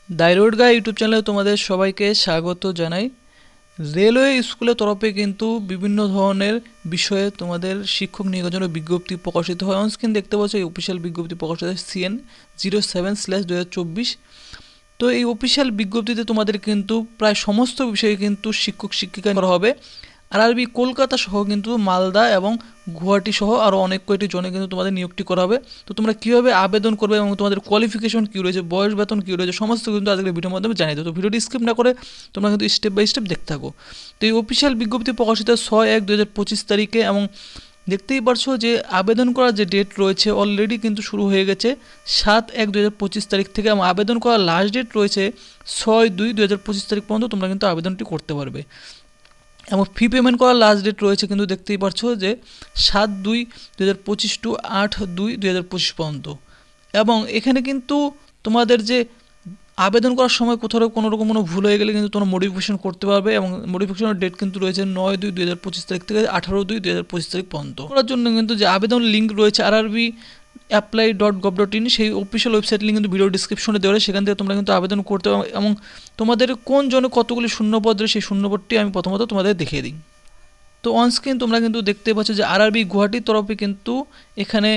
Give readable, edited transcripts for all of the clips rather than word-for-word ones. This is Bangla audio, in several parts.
দাইরোড গাই ইউটিউব চ্যানেলে তোমাদের সবাইকে স্বাগত জানাই। রেলওয়ে স্কুলের তরফে কিন্তু বিভিন্ন ধরনের বিষয়ে তোমাদের শিক্ষক নিয়োগের বিজ্ঞপ্তি প্রকাশিত হয়। অনস্ক্রিন দেখতে পাচ্ছ এই অফিসিয়াল বিজ্ঞপ্তি প্রকাশিত হয় CN07/2024। তো এই অফিসিয়াল বিজ্ঞপ্তিতে তোমাদের কিন্তু প্রায় সমস্ত বিষয়ে কিন্তু শিক্ষক শিক্ষিকা করা হবে। আরআরবি কলকাতা সহ কিন্তু মালদা এবং গুয়াহাটি সহ আরও অনেক কয়টি জনে কিন্তু তোমাদের নিয়োগটি করা হবে। তো তোমরা কীভাবে আবেদন করবে এবং তোমাদের কোয়ালিফিকেশন কী রয়েছে, বয়স বেতন কী রয়েছে, সমস্ত কিন্তু আজকের ভিডিওর মাধ্যমে জানিয়ে দেবো। তো ভিডিওটি স্কিপ না করে তোমরা কিন্তু স্টেপ বাই স্টেপ দেখতে থাকো। তো এই অফিসিয়াল বিজ্ঞপ্তি প্রকাশিত 6/1/2025 তারিখে, এবং দেখতেই পারছো যে আবেদন করার যে ডেট রয়েছে অলরেডি কিন্তু শুরু হয়ে গেছে 7/1/2025 তারিখ থেকে, এবং আবেদন করার লাস্ট ডেট রয়েছে 6/2/2025 তারিখ পর্যন্ত তোমরা কিন্তু আবেদনটি করতে পারবে। এবং ফি পেমেন্ট করার লাস্ট ডেট রয়েছে কিন্তু দেখতেই পারছো যে 7/2/2025 টু 8/2/2025 পর্যন্ত। এবং এখানে কিন্তু তোমাদের যে আবেদন করার সময় কোথাও কোনো রকম কোনো ভুল হয়ে গেলে কিন্তু তোমরা মডিফিকেশন করতে পারবে, এবং মডিফিকেশনের ডেট কিন্তু রয়েছে 9/2/2025 তারিখ থেকে 18/2/2025 তারিখ পর্যন্ত। করার জন্য কিন্তু যে আবেদন লিঙ্ক রয়েছে rrbapply.gov.in, সেই অফিসিয়াল ওয়েবসাইট লিঙ্ক কিন্তু ভিডিও ডিসক্রিপশনে দেওয়া, সেখান থেকে তোমরা কিন্তু আবেদন করতে পারো। এবং তোমাদের কোন জনে কতগুলি শূন্যপদ রয়েছে সেই শূন্যপদটি আমি প্রথমত তোমাদের দেখিয়ে দিই। তো অনস্ক্রিন তোমরা কিন্তু দেখতে পাচ্ছ যে আরআরবি গুয়াহাটির তরফে কিন্তু এখানে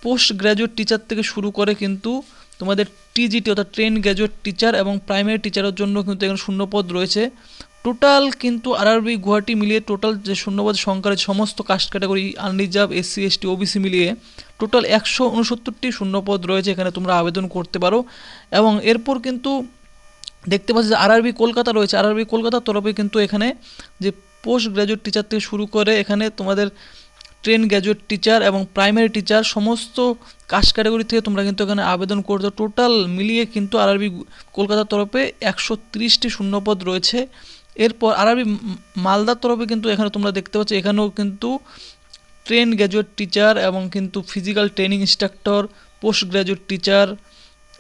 পোস্ট গ্র্যাজুয়েট টিচার থেকে শুরু করে কিন্তু তোমাদের টিজিটি অর্থাৎ ট্রেন গ্র্যাজুয়েট টিচার এবং প্রাইমারি টিচারের জন্য কিন্তু এখানে শূন্যপদ রয়েছে। টোটাল কিন্তু আরআরবি গুয়াহাটি মিলিয়ে টোটাল যে শূন্যপদ সংখ্যা রয়েছে সমস্ত caste category, unreserved, SC ST OBC মিলিয়ে টোটাল 169টি শূন্যপদ রয়েছে, এখানে তোমরা আবেদন করতে পারো। এবং এরপর কিন্তু দেখতে পাচ্ছি যে আরআরবি কলকাতা রয়েছে। আরআরবি কলকাতার তরফে কিন্তু এখানে যে পোস্ট গ্র্যাজুয়েট টিচার থেকে শুরু করে এখানে তোমাদের ট্রেন গ্র্যাজুয়েট টিচার এবং প্রাইমারি টিচার সমস্ত কাস্ট ক্যাটাগরি থেকে তোমরা কিন্তু এখানে আবেদন করতে। টোটাল মিলিয়ে কিন্তু আরআরবি কলকাতার তরফে 130টি শূন্যপদ রয়েছে। এরপর আরআরবি মালদার তরফে কিন্তু এখানে তোমরা দেখতে পাচ্ছ এখানেও কিন্তু ট্রেন গ্র্যাজুয়েট টিচার এবং কিন্তু physical training instructor, post graduate teacher,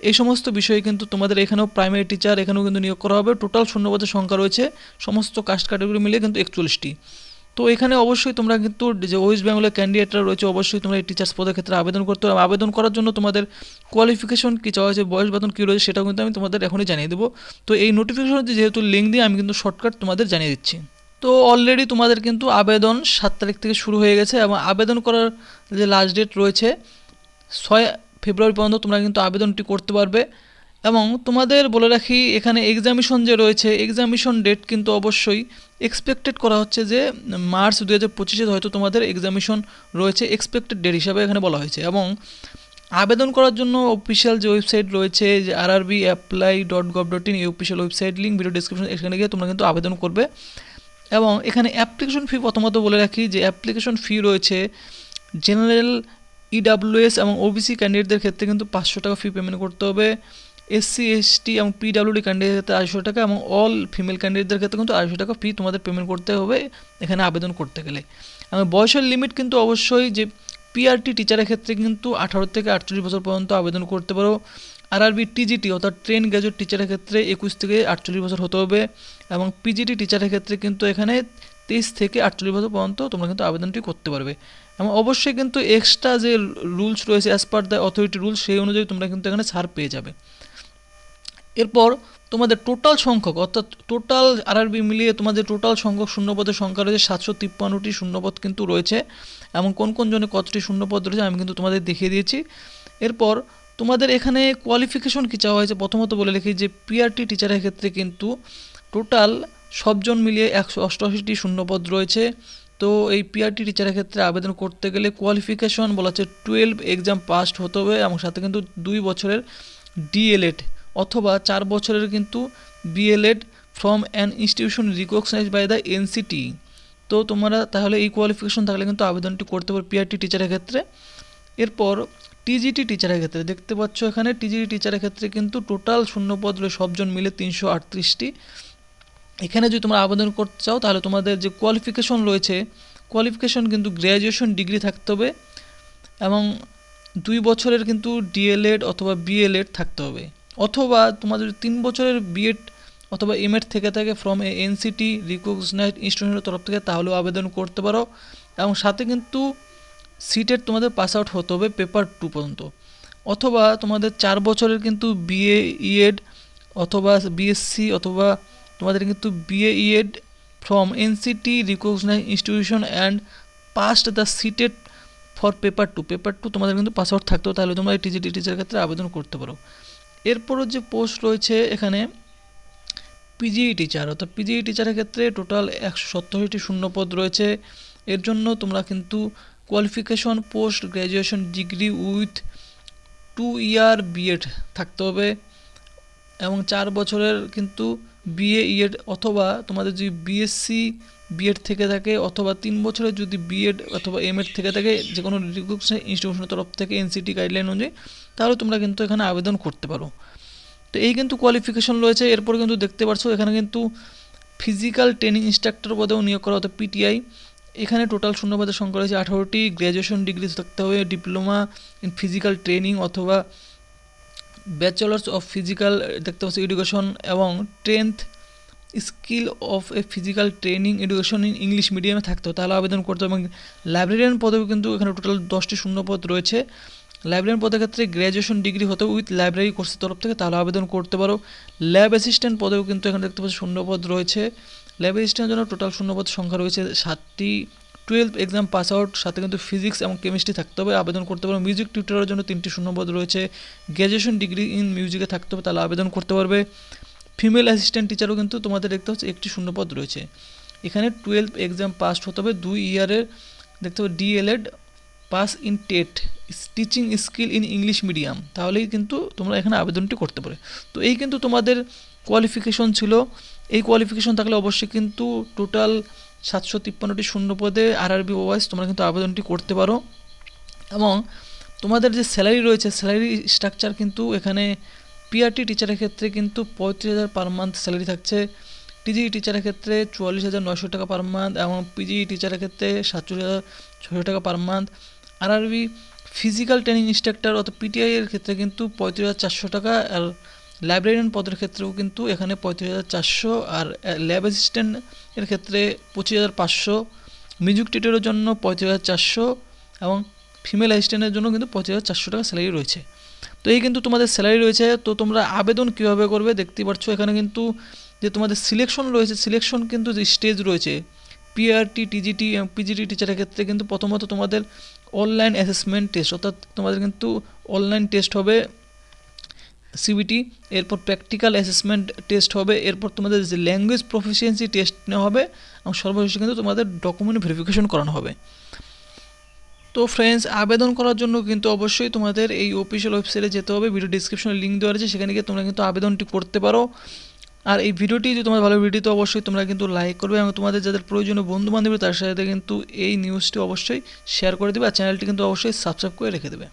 এই সমস্ত বিষয়ে কিন্তু তোমাদের এখানেও প্রাইমারি টিচার এখানেও কিন্তু নিয়োগ করা হবে। টোটাল শূন্যপদের সংখ্যা রয়েছে সমস্ত কাস্ট ক্যাটাগরি মিলিয়ে কিন্তু 41টি। তো এখানে অবশ্যই তোমরা কিন্তু যে ওয়েস্ট বেঙ্গলের ক্যান্ডিডেটরা রয়েছে অবশ্যই তোমরা এই টিচার্স পদের ক্ষেত্রে আবেদন করতে হবে। আবেদন করার জন্য তোমাদের কোয়ালিফিকেশন কী চাওয়া হয়েছে, বয়স বেতন কী রয়েছে সেটাও কিন্তু আমি তোমাদের এখনই জানিয়ে দেবো। তো এই নোটিফিকেশন যেহেতু লিঙ্ক দিয়ে আমি কিন্তু শর্টকাট তোমাদের জানিয়ে দিচ্ছি। তো অলরেডি তোমাদের কিন্তু আবেদন 7 তারিখ থেকে শুরু হয়ে গেছে, এবং আবেদন করার যে লাস্ট ডেট রয়েছে 6 ফেব্রুয়ারি পর্যন্ত তোমরা কিন্তু আবেদনটি করতে পারবে। এবং তোমাদের বলে রাখি এখানে এক্সামিশন যে রয়েছে এক্সামিশন ডেট কিন্তু অবশ্যই এক্সপেক্টেড করা হচ্ছে যে মার্চ 2025 হয়তো তোমাদের এক্সামিশন রয়েছে, এক্সপেক্টেড ডেট হিসাবে এখানে বলা হয়েছে। এবং আবেদন করার জন্য অফিসিয়াল যে ওয়েবসাইট রয়েছে যে rrbapply.gov.in, এই official website link video description, এখানে গিয়ে তোমরা কিন্তু আবেদন করবে। এবং এখানে অ্যাপ্লিকেশন ফি প্রথমত বলে রাখি যে অ্যাপ্লিকেশন ফি রয়েছে জেনারেল, EWS এবং OBC ক্যান্ডিডেটদের ক্ষেত্রে কিন্তু 500 টাকা ফি পেমেন্ট করতে হবে। SC ST এবং PWD ক্যান্ডিডেটের ক্ষেত্রে 250 টাকা, এবং অল ফিমেল ক্যান্ডিডেটদের ক্ষেত্রে কিন্তু 250 টাকা ফি তোমাদের পেমেন্ট করতে হবে এখানে আবেদন করতে গেলে। এবং বয়সের লিমিট কিন্তু অবশ্যই যে PRT টিচারের ক্ষেত্রে কিন্তু 18 থেকে 48 বছর পর্যন্ত আবেদন করতে পারো। আরআরবি TGT অর্থাৎ ট্রেন গ্র্যাজুয়েট টিচারের ক্ষেত্রে 21 থেকে 48 বছর হতে হবে, এবং PGT টিচারের ক্ষেত্রে কিন্তু এখানে 23 থেকে 48 বছর পর্যন্ত তোমরা কিন্তু আবেদনটি করতে পারবে। এবং অবশ্যই কিন্তু এক্সট্রা যে রুলস রয়েছে as per the authority rules সেই অনুযায়ী তোমরা কিন্তু এখানে ছাড় পেয়ে যাবে। এরপর তোমাদের টোটাল সংখ্যক অর্থাৎ টোটাল আরআরবি মিলিয়ে তোমাদের টোটাল সংখ্যক শূন্যপদের সংখ্যা রয়েছে 753টি শূন্যপদ কিন্তু রয়েছে, এবং কোন কোন জনে কতটি শূন্যপদ রয়েছে আমি কিন্তু তোমাদের দেখিয়ে দিয়েছি। এরপর তোমাদের এখানে কোয়ালিফিকেশন কী চাওয়া হয়েছে প্রথমত বলে রাখি যে PRT টিচারের ক্ষেত্রে কিন্তু টোটাল সবজন মিলিয়ে 188টি শূন্যপদ রয়েছে। তো এই PRT টিচারের ক্ষেত্রে আবেদন করতে গেলে কোয়ালিফিকেশন বলা হচ্ছে 12 এক্সাম পাস্ট হতে হবে, এবং সাথে কিন্তু 2 বছরের DLED অথবা 4 বছরের কিন্তু BLED from an institution recognised by the NCTE। তো তোমরা তাহলে এই কোয়ালিফিকেশন থাকলে কিন্তু আবেদনটি করতে পারো PRT টিচারের ক্ষেত্রে। এরপর TGT টিচারের ক্ষেত্রে দেখতে পাচ্ছ এখানে TGT টিচারের ক্ষেত্রে কিন্তু টোটাল শূন্যপদ রয়েছে সবজন মিলে 338টি। এখানে যদি তোমরা আবেদন করতে চাও তাহলে তোমাদের যে কোয়ালিফিকেশন রয়েছে কোয়ালিফিকেশন কিন্তু গ্র্যাজুয়েশন ডিগ্রি থাকতে হবে, এবং 2 বছরের কিন্তু DLED অথবা BLED থাকতে হবে, অথবা তোমাদের 3 বছরের BEd অথবা MAd থেকে থাকে ফ্রম NCTE রিকগনাইজড ইনস্টিটিউশনের তরফ থেকে, তাহলেও আবেদন করতে পারো। এবং সাথে কিন্তু সিটেট তোমাদের পাস আউট হতে হবে পেপার 2 পর্যন্ত, অথবা তোমাদের 4 বছরের কিন্তু BA ED অথবা বিএসসি অথবা তোমাদের কিন্তু বিএ ইএড from NCT recognised institution and passed the CTET for paper two তোমাদের কিন্তু পাসওয়ার্ড থাকতেও, তাহলে তোমরা এই টিজিটি টিচার ক্ষেত্রে আবেদন করতে পারো। এরপরও যে পোস্ট রয়েছে এখানে পিজিই টিচার, অর্থাৎ পিজিই টিচারের ক্ষেত্রে টোটাল 170টি শূন্যপদ রয়েছে। এর জন্য তোমরা কিন্তু qualification post graduation degree with 2 year BEd থাকতে হবে এবং 4 বছরের কিন্তু বিএ ইএড অথবা তোমাদের যদি বিএসসি বিএড থেকে থাকে অথবা 3 বছরের যদি বিএড অথবা এমএড থেকে থাকে যে কোনো রিকগনাইজড ইনস্টিটিউশনের তরফ থেকে এনসিটি গাইডলাইন অনুযায়ী, তাহলে তোমরা কিন্তু এখানে আবেদন করতে পারো। তো এই কিন্তু কোয়ালিফিকেশন রয়েছে। এরপর কিন্তু দেখতে পাচ্ছ এখানে কিন্তু ফিজিক্যাল ট্রেনিং ইনস্ট্রাক্টর পদেও নিয়োগ করা হতো পিটিআই। এখানে টোটাল শূন্যপদের সংখ্যা রয়েছে 18টি। গ্র্যাজুয়েশন ডিগ্রি থাকতে হবে, ডিপ্লোমা ইন ফিজিক্যাল ট্রেনিং অথবা ব্যাচেলার্স অফ ফিজিক্যাল দেখতে পাচ্ছি এডুকেশন এবং 10th skill of a physical training education in English মিডিয়ামে থাকতে হবে, তাহলে আবেদন করতে হবে। এবং লাইব্রেরিয়ান পদেও কিন্তু এখানে টোটাল 10টি শূন্যপদ রয়েছে। লাইব্রেরিয়ান পদের ক্ষেত্রে গ্র্যাজুয়েশন ডিগ্রি হতে উইথ লাইব্রেরি কোর্সের তরফ থেকে, তাহলে আবেদন করতে পারো। ল্যাব অ্যাসিস্ট্যান্ট পদেও কিন্তু এখানে দেখতে পাচ্ছি শূন্যপদ রয়েছে। ল্যাব অ্যাসিস্ট্যান্টের জন্য টোটাল শূন্যপদ সংখ্যা রয়েছে 7টি। 12th এক্সাম পাস আউট, সাথে কিন্তু ফিজিক্স এবং কেমিস্ট্রি থাকতে হবে, আবেদন করতে পারো। মিউজিক টিউটরের জন্য 3টি শূন্যপদ রয়েছে। গ্র্যাজুয়েশন ডিগ্রি ইন মিউজিকে থাকতে হবে, তাহলে আবেদন করতে পারবে। ফিমেল অ্যাসিস্ট্যান্ট টিচারও কিন্তু তোমাদের দেখতে হচ্ছে একটি শূন্যপদ রয়েছে। এখানে 12th এক্সাম পাস হতে হবে, 2 ইয়ারের দেখতে হবে D.El.Ed pass in TET teaching skill in English medium, তাহলেই কিন্তু তোমরা এখানে আবেদনটি করতে পারো। তো এই কিন্তু তোমাদের কোয়ালিফিকেশন ছিল। এই কোয়ালিফিকেশন থাকলে অবশ্যই কিন্তু টোটাল 753টি শূন্যপদে আরআরবি ওয়াইজ তোমরা কিন্তু আবেদনটি করতে পারো। এবং তোমাদের যে স্যালারি রয়েছে, স্যালারি স্ট্রাকচার কিন্তু এখানে পিআরটি টিচারের ক্ষেত্রে কিন্তু 35,000 পার মান্থ স্যালারি থাকছে। টিজিই টিচারের ক্ষেত্রে 44,900 টাকা পার মান্থ এবং পিজিই টিচারের ক্ষেত্রে 47,600 টাকা per month. RRB physical training instructor অর্থাৎ পিটিআই এর ক্ষেত্রে কিন্তু 35,400 টাকা, আর লাইব্রেরিয়ান পদের ক্ষেত্রেও কিন্তু এখানে 35,400, আর ল্যাব অ্যাসিস্ট্যান্ট এর ক্ষেত্রে 25,500, মিউজিক টিউটরের জন্য 35,400 এবং ফিমেল অ্যাসিস্ট্যান্টের জন্য কিন্তু 35,400 টাকা স্যালারি রয়েছে। তো এই কিন্তু তোমাদের স্যালারি রয়েছে। তো তোমরা আবেদন কীভাবে করবে দেখতে পাচ্ছ এখানে কিন্তু যে তোমাদের সিলেকশন রয়েছে, সিলেকশন কিন্তু যে স্টেজ রয়েছে পিআরটি টিজিটি এবং পিজিটি টিচারের ক্ষেত্রে কিন্তু প্রথমত তোমাদের অনলাইন অ্যাসেসমেন্ট টেস্ট, অর্থাৎ তোমাদের কিন্তু অনলাইন টেস্ট হবে সিবিটি, এরপর প্র্যাকটিক্যাল অ্যাসেসমেন্ট টেস্ট হবে, এরপর তোমাদের যে ল্যাঙ্গুয়েজ প্রফিসিয়েন্সি টেস্ট নেওয়া হবে এবং সর্বশেষে কিন্তু তোমাদের ডকুমেন্ট ভেরিফিকেশন করানো হবে। তো ফ্রেন্ডস, আবেদন করার জন্য কিন্তু অবশ্যই তোমাদের এই অফিসিয়াল ওয়েবসাইটে যেতে হবে। ভিডিও ডিসক্রিপশনে লিঙ্ক দেওয়া আছে, সেখানে গিয়ে তোমরা কিন্তু আবেদনটি করতে পারো। আর এই ভিডিওটি যদি তোমার ভালো ভিডিও, তো অবশ্যই তোমরা কিন্তু লাইক করবে এবং তোমাদের যাদের প্রয়োজনীয় বন্ধুবান্ধব তার সাথে কিন্তু এই নিউজটি অবশ্যই শেয়ার করে দেবে, আর চ্যানেলটি কিন্তু অবশ্যই সাবস্ক্রাইব করে রেখে দেবে।